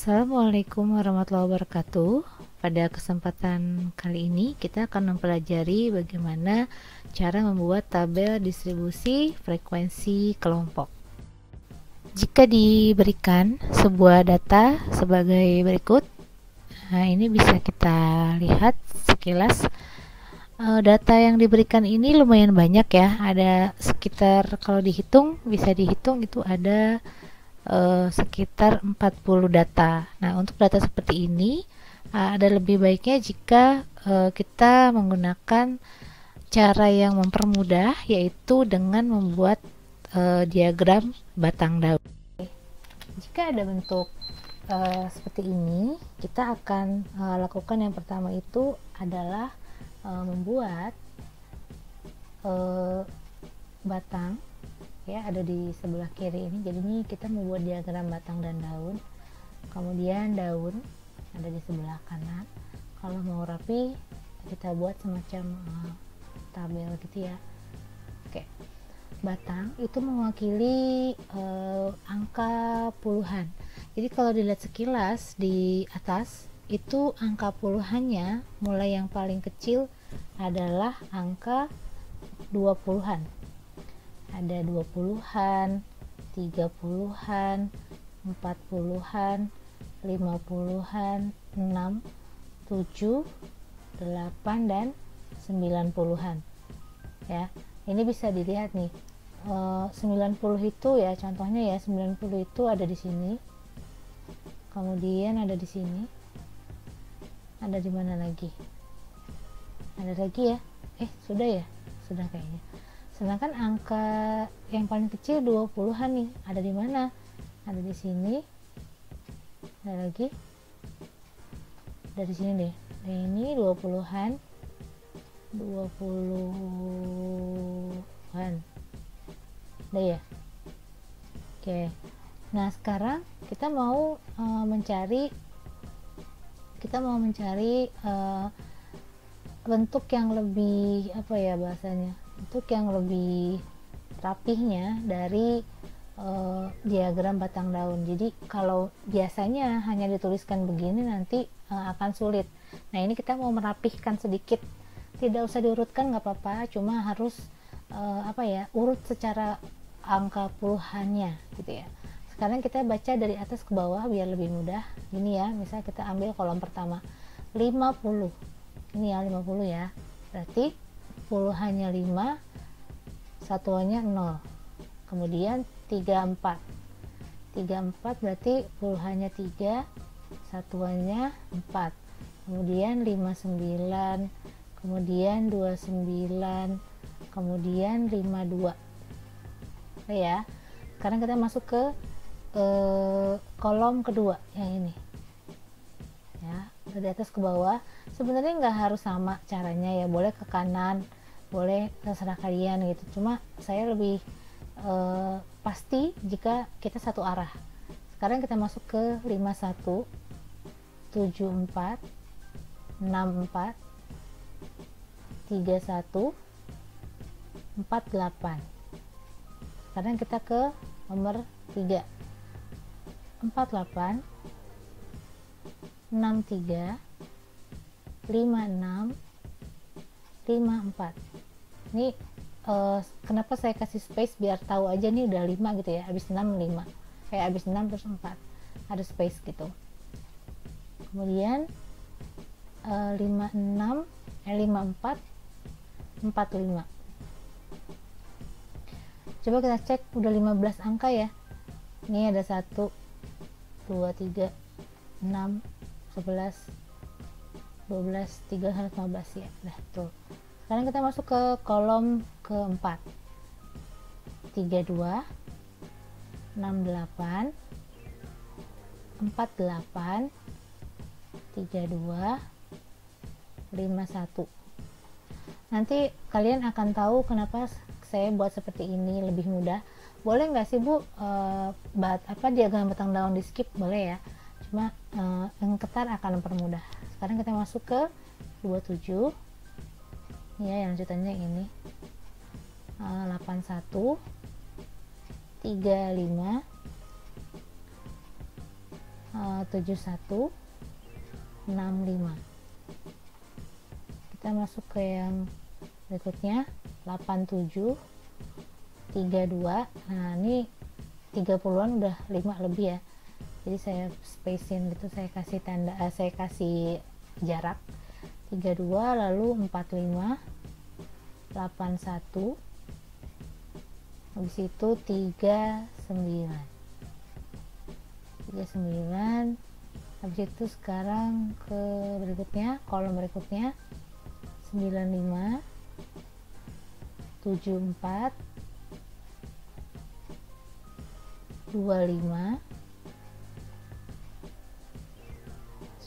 Assalamualaikum warahmatullahi wabarakatuh. Pada kesempatan kali ini kita akan mempelajari bagaimana cara membuat tabel distribusi frekuensi kelompok. Jika diberikan sebuah data sebagai berikut, nah ini bisa kita lihat sekilas. Data yang diberikan ini lumayan banyak ya, ada sekitar, kalau bisa dihitung itu ada sekitar 40 data. Nah, untuk data seperti ini ada lebih baiknya jika kita menggunakan cara yang mempermudah, yaitu dengan membuat diagram batang daun. Jika ada bentuk seperti ini, kita akan lakukan yang pertama itu adalah membuat batang ya, ada di sebelah kiri ini. Jadi ini kita membuat diagram batang dan daun, kemudian daun ada di sebelah kanan. Kalau mau rapi kita buat semacam tabel gitu ya. Oke, batang itu mewakili angka puluhan. Jadi kalau dilihat sekilas di atas itu angka puluhannya, mulai yang paling kecil adalah angka 20-an. Ada 20-an, 30-an, 40-an, 50-an, 6, 7, 8, dan 90-an. Ya, ini bisa dilihat nih. 90 itu ya, contohnya ya, 90 itu ada di sini. Kemudian ada di sini. Ada di mana lagi? Ada lagi ya? Sudah ya? Sudah kayaknya. Sedangkan angka yang paling kecil 20-an nih, ada di mana? Ada di sini. Ada lagi. Dari sini deh. Nah, ini 20-an. 20-an. Udah ya? Oke. Nah, sekarang kita mau mencari bentuk yang lebih bentuk yang lebih rapihnya dari diagram batang daun. Jadi kalau biasanya hanya dituliskan begini nanti akan sulit. Nah, ini kita mau merapihkan sedikit, tidak usah diurutkan, nggak apa-apa, cuma harus urut secara angka puluhannya gitu ya. Sekarang kita baca dari atas ke bawah biar lebih mudah. Ini ya, misalnya kita ambil kolom pertama 50. Ini ya 50 ya. Berarti puluhannya 5, satuannya 0. Kemudian 34. 34 berarti puluhannya 3, satuannya 4. Kemudian 59, kemudian 29, kemudian 52. Oke ya. Sekarang kita masuk ke kolom kedua yang ini. Ya, dari atas ke bawah. Sebenarnya nggak harus sama caranya ya, boleh ke kanan, boleh terserah kalian gitu. Cuma saya lebih pasti jika kita satu arah. Sekarang kita masuk ke 51, 74, 64, 31, 48. Sekarang kita ke nomor 3, 48, 63, 56, 54. Ini kenapa saya kasih space, biar tahu aja nih udah 5 gitu ya, habis 6 5, kayak habis 6 terus 4 ada space gitu. Kemudian 56, 54, 45. Coba kita cek udah 15 angka ya. Ini ada 1, 2, 3, 6, 11, 12, 13, 15 ya. Nah, tuh. Sekarang kita masuk ke kolom keempat. 32, 68, 48, 32, 51. Nanti kalian akan tahu kenapa saya buat seperti ini, lebih mudah. Boleh nggak sih Bu diagram batang daun di skip? Boleh ya, cuma yang ketar akan mempermudah. Sekarang kita masuk ke 27 ya, yang lanjutannya ini 81, 35, 7165. Kita masuk ke yang berikutnya 8732. Nah ini 30-an udah 5 lebih ya, jadi saya spacing gitu, saya kasih tanda, saya kasih jarak 32, lalu 45, 81, habis itu 39, habis itu sekarang ke berikutnya, kolom berikutnya 95, 74, 25,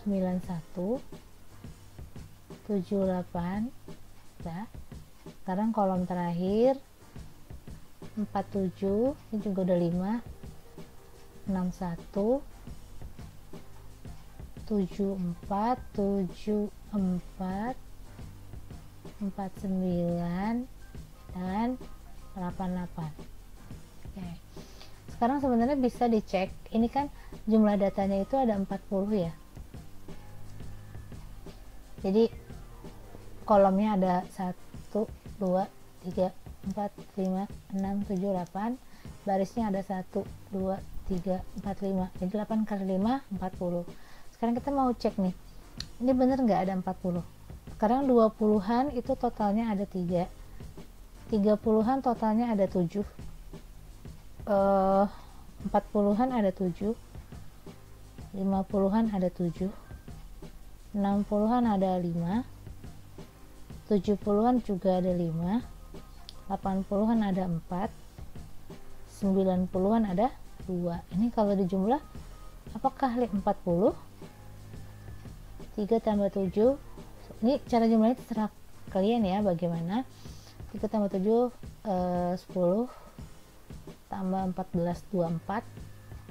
91, 78. Ya. Sekarang kolom terakhir 47, ini juga udah 5, 61, 74, 74, 49 dan 88. Oke. Sekarang sebenarnya bisa dicek, ini kan jumlah datanya itu ada 40 ya. Jadi kolomnya ada 1, 2, 3, 4, 5, 6, 7, 8, barisnya ada 1, 2, 3, 4, 5, jadi 8 kali 5, 40. Sekarang kita mau cek nih, ini bener nggak ada 40. Sekarang 20-an itu totalnya ada 3, 30-an totalnya ada 7, 40-an ada 7, 50-an ada 7, 60-an ada 5, 70-an juga ada 5, 80-an ada 4, 90-an ada 2. Ini kalau dijumlah apakah 40? 3 tambah 7, ini cara jumlahnya terserah kalian ya bagaimana. 3 tambah 7 10, tambah 14 24,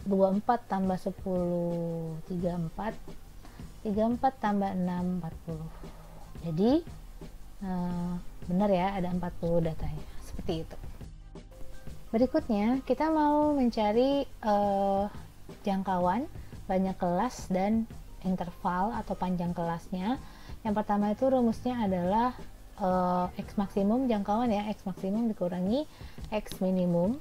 24 tambah 10 34, 34 tambah 6 40. Jadi benar ya, ada 40 datanya seperti itu. Berikutnya kita mau mencari jangkauan, banyak kelas dan interval atau panjang kelasnya. Yang pertama itu rumusnya adalah X maksimum jangkauan ya, X maksimum dikurangi X minimum.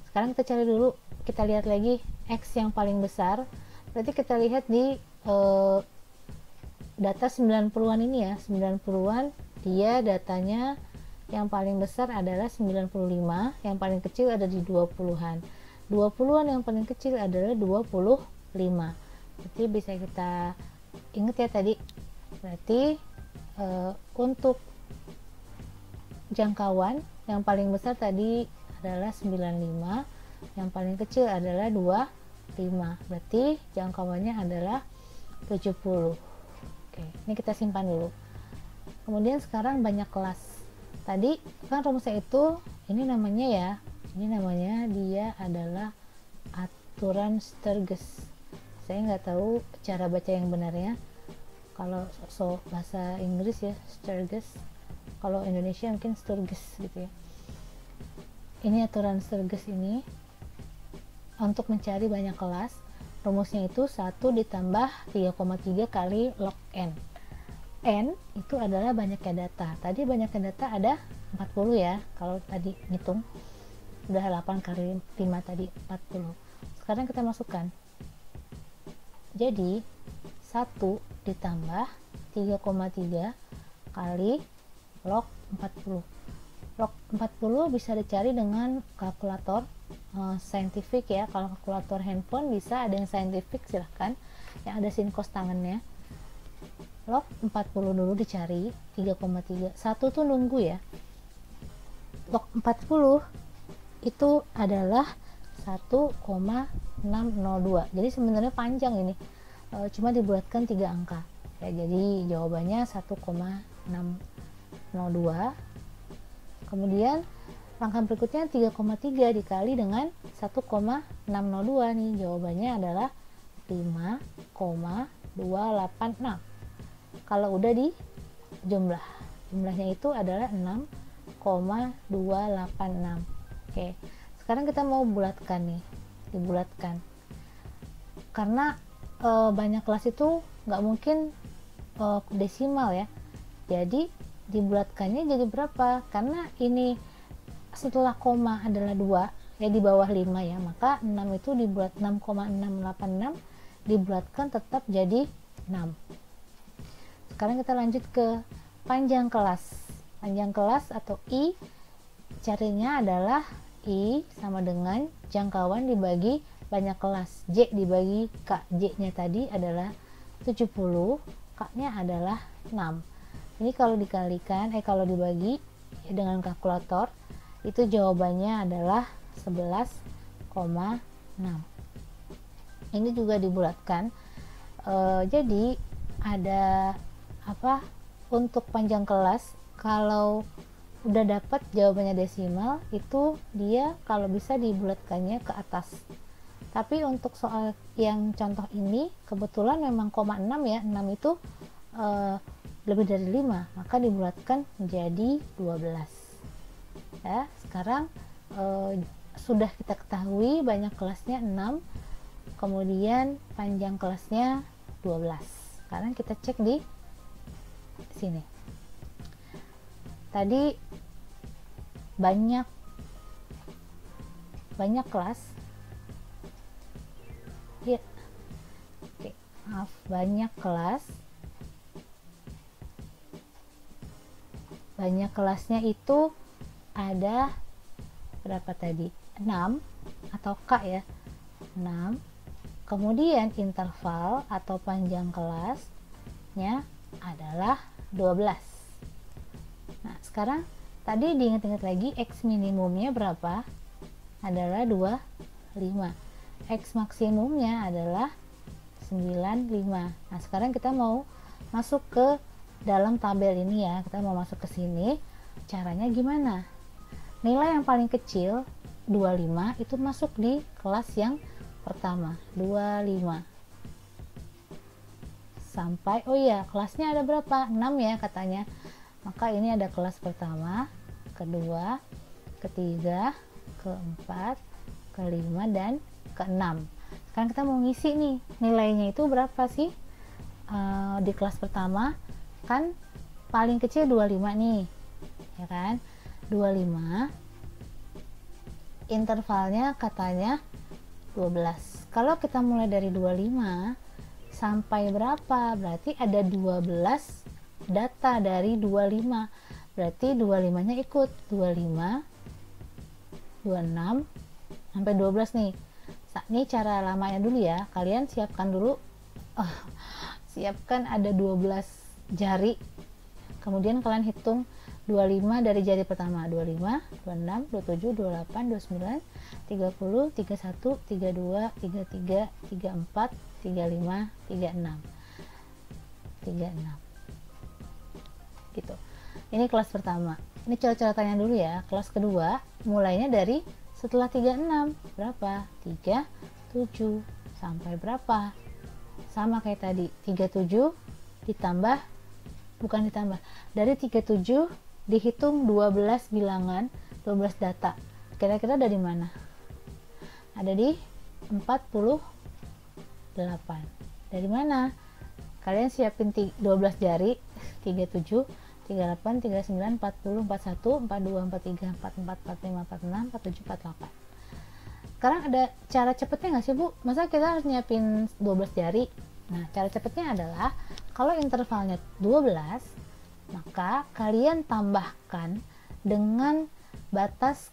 Sekarang kita cari dulu, kita lihat lagi X yang paling besar, berarti kita lihat di data 90-an ini ya, 90-an dia datanya yang paling besar adalah 95, yang paling kecil ada di 20-an. 20-an yang paling kecil adalah 25. Berarti bisa kita ingat ya tadi. Berarti untuk jangkauan yang paling besar tadi adalah 95, yang paling kecil adalah 25. Berarti jangkauannya adalah 70. Oke, ini kita simpan dulu. Kemudian sekarang banyak kelas. Tadi kan rumusnya itu, ini namanya ya, ini namanya dia adalah aturan Sturges. Saya nggak tahu cara baca yang benarnya. Kalau bahasa Inggris ya Sturges, kalau Indonesia mungkin Sturges gitu ya. Ini aturan Sturges ini untuk mencari banyak kelas. Rumusnya itu 1 ditambah 3,3 kali log n. N itu adalah banyaknya data. Tadi banyaknya data ada 40 ya, kalau tadi ngitung udah 8 kali 5 tadi 40. Sekarang kita masukkan, jadi 1 ditambah 3,3 kali log 40. Log 40 bisa dicari dengan kalkulator saintifik ya. Kalau kalkulator handphone bisa, ada yang saintifik silahkan, yang ada sin cos tangannya. Log 40 dulu dicari 3,3, 1 tuh nunggu ya. Log 40 itu adalah 1,602, jadi sebenarnya panjang ini, cuma dibuatkan 3 angka ya, jadi jawabannya 1,602. Kemudian langkah berikutnya 3,3 dikali dengan 1,602 nih, jawabannya adalah 5,286. Kalau udah di jumlahnya itu adalah 6,286. Oke, sekarang kita mau bulatkan nih, dibulatkan. Karena banyak kelas itu nggak mungkin desimal ya, jadi dibulatkannya jadi berapa, karena ini setelah koma adalah 2 ya, di bawah 5 ya, maka 6 itu dibulat 6,686 dibulatkan tetap jadi 6. Sekarang kita lanjut ke panjang kelas. Panjang kelas atau I, carinya adalah I sama dengan jangkauan dibagi banyak kelas, J dibagi K. J nya tadi adalah 70, K nya adalah 6. Ini kalau dikalikan, kalau dibagi dengan kalkulator, itu jawabannya adalah 11,6. Ini juga dibulatkan. Jadi ada apa, untuk panjang kelas kalau udah dapat jawabannya desimal, itu dia kalau bisa dibulatkannya ke atas. Tapi untuk soal yang contoh ini kebetulan memang 0,6 ya, 6 itu lebih dari 5, maka dibulatkan menjadi 12 ya. Sekarang sudah kita ketahui banyak kelasnya 6, kemudian panjang kelasnya 12. Sekarang kita cek di sini. Tadi banyak kelas ya, oke, maaf, banyak kelasnya itu ada berapa tadi, 6 atau K ya, 6. Kemudian interval atau panjang kelasnya adalah 12. Nah, sekarang tadi diingat-ingat lagi, X minimumnya berapa? Adalah 25. X maksimumnya adalah 95. Nah, sekarang kita mau masuk ke dalam tabel ini ya. Kita mau masuk ke sini. Caranya gimana? Nilai yang paling kecil 25 itu masuk di kelas yang pertama, 25. Sampai, oh iya, kelasnya ada berapa? 6 ya katanya. Maka ini ada kelas pertama, kedua, ketiga, keempat, kelima, dan ke-6. Sekarang kita mau ngisi nih, nilainya itu berapa sih? Di kelas pertama kan paling kecil 25 nih, ya kan? 25, intervalnya katanya 12. Kalau kita mulai dari 25 sampai berapa? Berarti ada 12 data dari 25. Berarti 25 nya ikut 25, 26 sampai 12 nih. Ini cara lamanya dulu ya, kalian siapkan dulu, siapkan ada 12 jari, kemudian kalian hitung 25 dari jari pertama, 25, 26, 27, 28, 29, 30, 31, 32, 33, 34, 35, 36 gitu. Ini kelas pertama. Ini coret-coretannya dulu ya. Kelas kedua mulainya dari setelah 36 berapa? 37 sampai berapa? Sama kayak tadi, 37 ditambah, bukan ditambah, dari 37 dihitung 12 bilangan, 12 data. Kira-kira dari mana? Ada di 48. Dari mana? Kalian siapin 12 jari, 37, 38, 39, 40, 41, 42, 43, 44, 45, 46, 47, 48. Sekarang ada cara cepetnya nggak sih Bu? Masa kita harus nyiapin 12 jari? Nah, cara cepetnya adalah kalau intervalnya 12, maka kalian tambahkan dengan batas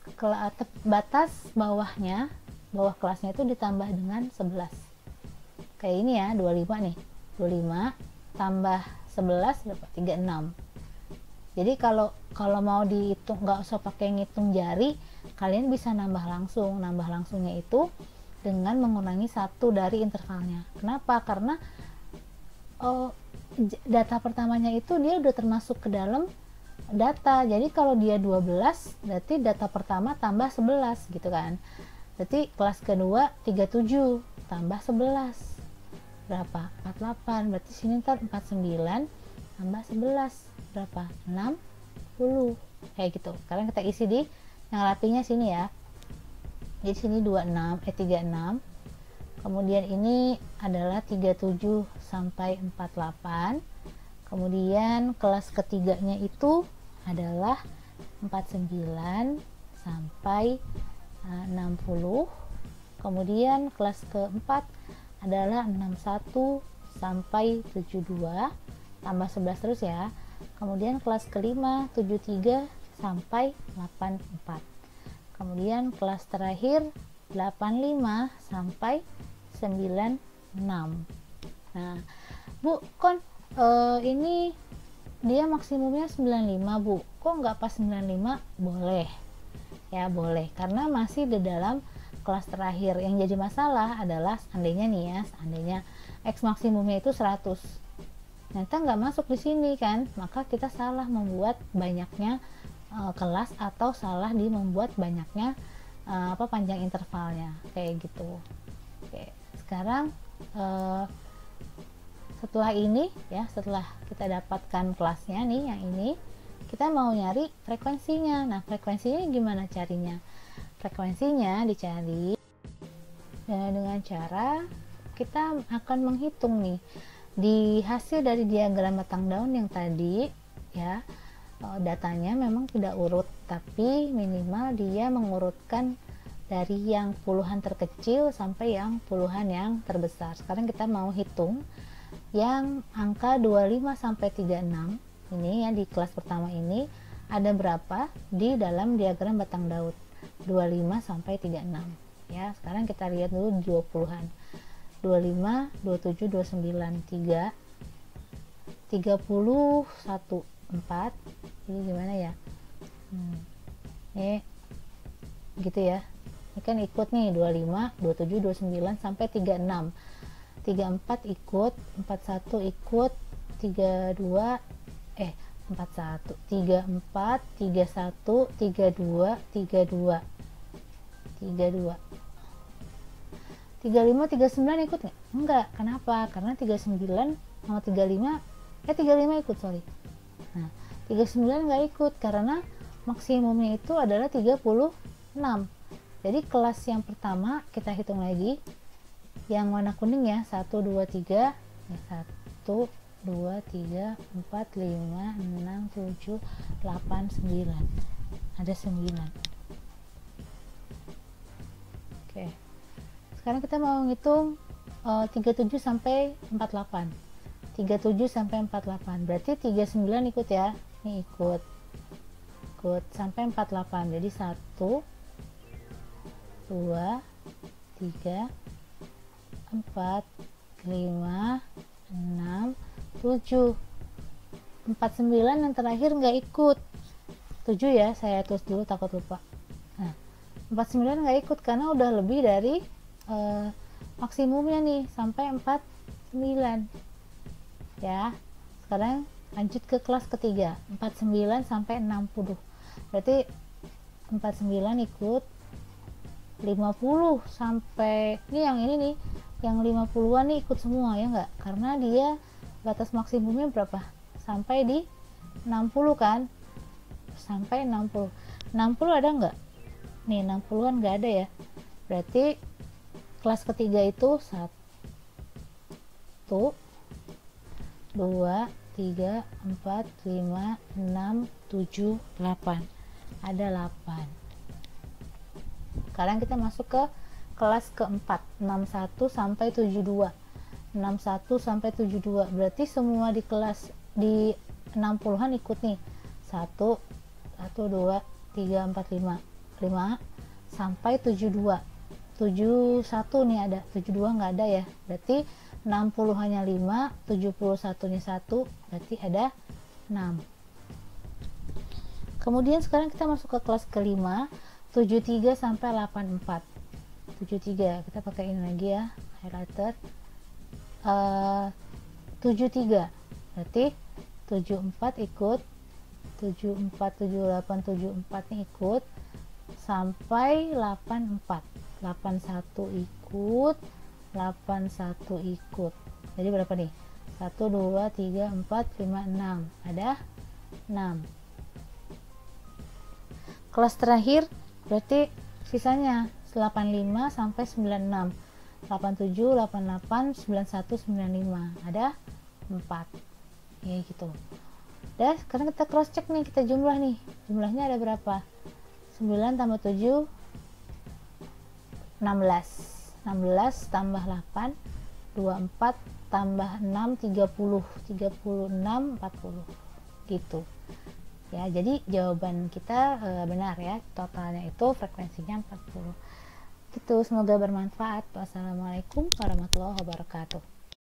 bawahnya, bawah kelasnya itu ditambah dengan 11. Kayak ini ya, 25 nih. 25 tambah 11 dapat 36. Jadi kalau mau dihitung, nggak usah pakai ngitung jari, kalian bisa nambah langsung. Nambah langsungnya itu dengan mengurangi 1 dari intervalnya. Kenapa? Karena data pertamanya itu dia udah termasuk ke dalam data. Jadi kalau dia 12, berarti data pertama tambah 11 gitu kan. Berarti kelas kedua 37 tambah 11 berapa? 48. Berarti sini ntar 49 tambah 11 berapa? 60. Kayak gitu. Sekarang kita isi di yang rapinya sini ya. Jadi sini 36, 36 kemudian ini adalah 37 sampai 48, kemudian kelas ketiganya itu adalah 49 sampai 60, kemudian kelas keempat adalah 61 sampai 72 tambah 11 terus ya, kemudian kelas kelima 73 sampai 84, kemudian kelas terakhir 85 sampai 96. Nah Bu, ini dia maksimumnya 95 Bu, kok nggak pas 95? Boleh ya, boleh, karena masih di dalam kelas terakhir. Yang jadi masalah adalah seandainya nih ya, seandainya X maksimumnya itu 100, ternyata nggak masuk di sini kan, maka kita salah membuat banyaknya kelas, atau salah di membuat banyaknya panjang intervalnya kayak gitu. Oke, sekarang setelah ini ya, setelah kita dapatkan kelasnya nih yang ini, kita mau nyari frekuensinya. Nah, frekuensinya gimana carinya? Frekuensinya dicari dengan cara kita akan menghitung nih di hasil dari diagram batang daun yang tadi ya. Datanya memang tidak urut, tapi minimal dia mengurutkan dari yang puluhan terkecil sampai yang puluhan yang terbesar. Sekarang kita mau hitung yang angka 25 sampai 36 ini ya, di kelas pertama ini ada berapa di dalam diagram batang daun 25 sampai 36 ya. Sekarang kita lihat dulu 20-an. 25, 27, 29, 3, 31, 4. Ini gimana ya? Ini gitu ya. Ini kan ikut nih 25, 27, 29 sampai 36. 34 ikut, 41 ikut, 32 41, 34, 31, 32, 32, 32, 35, 39 ikut nggak? Enggak. Kenapa? Karena 39 sama 35 ikut, sorry. Nah, 39 nggak ikut karena maksimumnya itu adalah 36. Jadi kelas yang pertama kita hitung lagi, yang warna kuning ya, 1, 2, 3 ya, 1, 2, 3, 4, 5, 6, 7, 8, 9, ada 9. Oke, sekarang kita mau ngitung 37 sampai 48. 37 sampai 48 berarti 39 ikut ya, ini ikut sampai 48. Jadi 1, 2, 3, 4, 5, 6, 7, 49 yang terakhir nggak ikut. 7 ya, saya tulis dulu takut lupa. Nah, 49 nggak ikut karena udah lebih dari maksimumnya nih, sampai 49 ya. Sekarang lanjut ke kelas ketiga, 49 sampai 60. Berarti 49 ikut, 50 sampai ini nih, yang 50-an nih ikut semua ya enggak? Karena dia batas maksimumnya berapa? Sampai di 60 kan? Sampai 60. 60 ada enggak? Nih 60-an enggak ada ya. Berarti kelas ketiga itu 1, 2, 3, 4, 5, 6, 7, 8. Ada 8. Sekarang kita masuk ke kelas keempat, 61 sampai 72. 61 sampai 72 berarti semua di kelas di 60-an ikut nih. 1, 2, 3, 4, 5 sampai 72. 71 nih ada, 72 nggak ada ya. Berarti 60 hanya 5, 71 nya 1, berarti ada 6. Kemudian sekarang kita masuk ke kelas kelima, 73 sampai 84. 73 kita pakai ini lagi ya, highlighter. 73 berarti 74 ikut, 74, 78, 74 nih ikut sampai 84. 81 ikut, 81 ikut. Jadi berapa nih? 1, 2, 3, 4, 5, 6. Ada 6. Kelas terakhir berarti sisanya 85 sampai 96. 87, 88, 91, 95. Ada 4. Ya gitu. Udah, sekarang kita cross check nih, kita jumlah nih. Jumlahnya ada berapa? 9 tambah 7 16. 16 tambah 8 24 tambah 6 30. 36 40. Gitu. Ya, jadi jawaban kita benar ya. Totalnya itu frekuensinya 40. Gitu, semoga bermanfaat. Wassalamualaikum warahmatullahi wabarakatuh.